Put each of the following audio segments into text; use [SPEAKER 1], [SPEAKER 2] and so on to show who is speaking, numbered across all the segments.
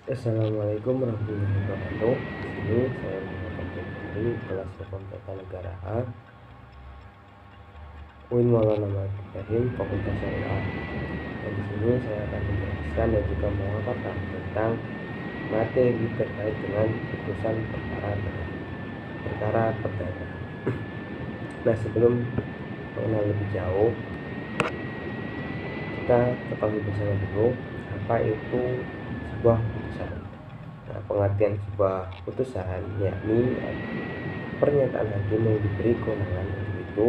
[SPEAKER 1] Assalamualaikum warahmatullahi wabarakatuh. Di sini saya menyampaikan kembali kelas Hukum Tata Negara A, UIN Maulana Malik Ibrahim, Fakultas Syariah. Dan di sini saya akan menjelaskan dan juga memaparkan tentang materi terkait dengan putusan perkara perdata. Nah, sebelum mengenal lebih jauh, kita ketahui bersama dulu apa itu sebuah putusan. Nah, pengertian sebuah putusan yakni pernyataan hakim yang diberi kewenangan untuk itu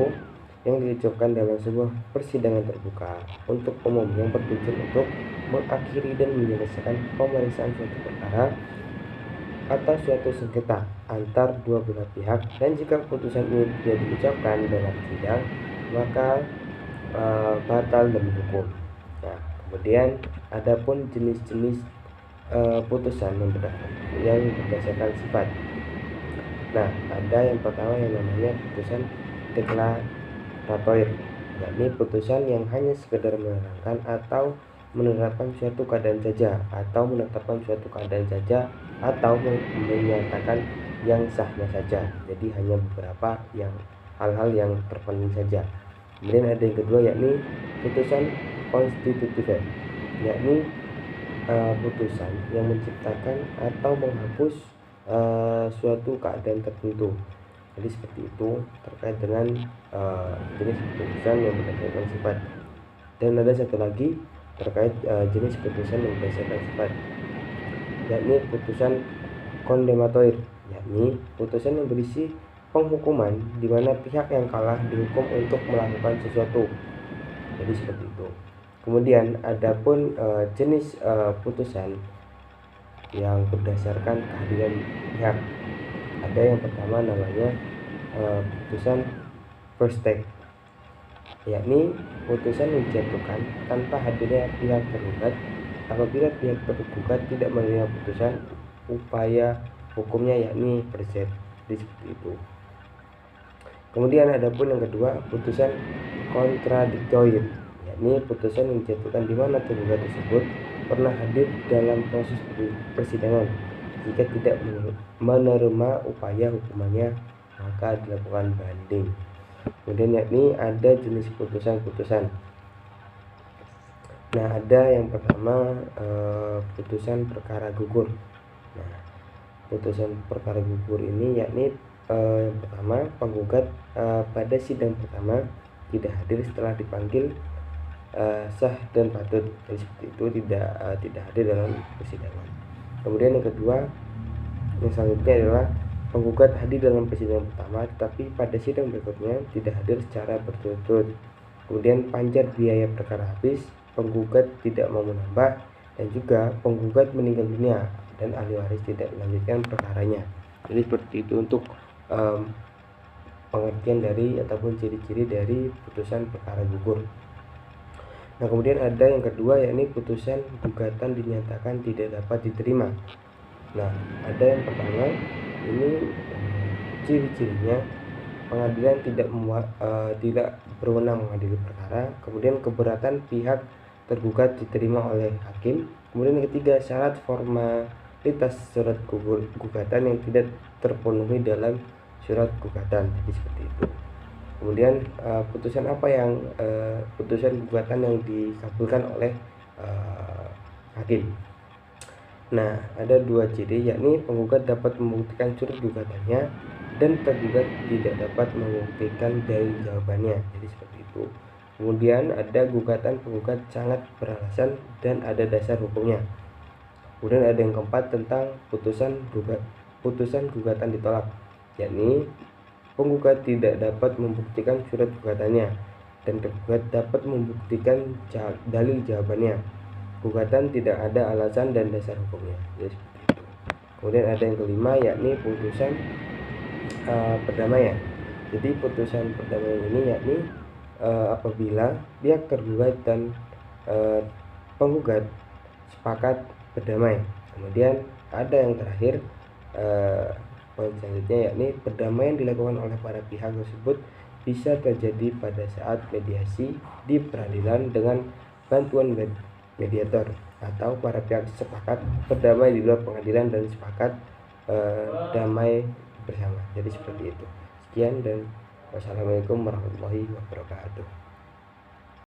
[SPEAKER 1] yang diucapkan dalam sebuah persidangan terbuka untuk umum yang bertujuan untuk mengakhiri dan menyelesaikan pemeriksaan suatu perkara atau suatu sengketa antar dua belah pihak, dan jika putusan ini tidak diucapkan dalam sidang maka batal demi hukum. Nah, kemudian adapun jenis-jenis putusan yang berdasarkan sifat. Nah, ada yang pertama yang namanya putusan deklaratoir, yakni putusan yang hanya sekedar menerangkan atau menerapkan suatu keadaan saja, atau menetapkan suatu keadaan saja, atau menyatakan yang sahnya saja. Jadi hanya beberapa hal-hal yang terpenting saja. Kemudian ada yang kedua yakni putusan konstitutif, yakni putusan yang menciptakan atau menghapus suatu keadaan tertentu. Jadi seperti itu terkait dengan jenis putusan yang berdasarkan sifat. Dan ada satu lagi terkait jenis putusan yang berdasarkan sifat, yakni putusan kondemnatoir, yakni putusan yang berisi penghukuman di mana pihak yang kalah dihukum untuk melakukan sesuatu. Jadi seperti itu. Kemudian adapun jenis putusan yang berdasarkan kehadiran pihak, ada yang pertama namanya putusan first take, yakni putusan yang dijatuhkan tanpa hadirnya pihak tergugat apabila pihak tergugat tidak menerima putusan upaya hukumnya, yakni per-se. Jadi seperti itu. Kemudian adapun yang kedua putusan kontradiktoir, yakni putusan yang dijatuhkan di mana tergugat tersebut pernah hadir dalam proses persidangan. Jika tidak menerima upaya hukumannya maka dilakukan banding. Kemudian yakni ada jenis putusan. Nah, ada yang pertama putusan perkara gugur. Nah, putusan perkara gugur ini yakni yang pertama penggugat pada sidang pertama tidak hadir setelah dipanggil sah dan patut. Jadi seperti itu, tidak hadir dalam persidangan. Kemudian yang kedua, yang selanjutnya adalah penggugat hadir dalam persidangan pertama tetapi pada sidang berikutnya tidak hadir secara berturut-turut. Kemudian panjar biaya perkara habis, penggugat tidak mau menambah, dan juga penggugat meninggal dunia dan ahli waris tidak melanjutkan perkaranya. Jadi seperti itu untuk pengertian dari ataupun ciri-ciri dari putusan perkara gugur. Nah, kemudian ada yang kedua yakni putusan gugatan dinyatakan tidak dapat diterima. Nah, ada yang pertama ini ciri-cirinya pengadilan tidak berwenang mengadili perkara. Kemudian keberatan pihak tergugat diterima oleh hakim. Kemudian yang ketiga, syarat formalitas surat gugatan yang tidak terpenuhi dalam surat gugatan. Jadi seperti itu. Kemudian putusan gugatan yang dikabulkan oleh hakim. Nah, ada dua ciri, yakni penggugat dapat membuktikan surat gugatannya dan tergugat tidak dapat membuktikan dalil jawabannya. Jadi seperti itu. Kemudian ada gugatan penggugat sangat beralasan dan ada dasar hukumnya. Kemudian ada yang keempat tentang putusan gugatan ditolak, yakni penggugat tidak dapat membuktikan surat gugatannya dan tergugat dapat membuktikan dalil jawabannya. Gugatan tidak ada alasan dan dasar hukumnya. Jadi seperti itu. Kemudian ada yang kelima yakni putusan perdamaian. Jadi putusan perdamaian ini yakni apabila pihak tergugat dan penggugat sepakat berdamai. Kemudian ada yang terakhir poin selanjutnya yakni perdamaian dilakukan oleh para pihak tersebut bisa terjadi pada saat mediasi di peradilan dengan bantuan mediator. atau para pihak sepakat berdamai di luar pengadilan dan sepakat damai bersama. Jadi seperti itu. Sekian dan wassalamualaikum warahmatullahi wabarakatuh.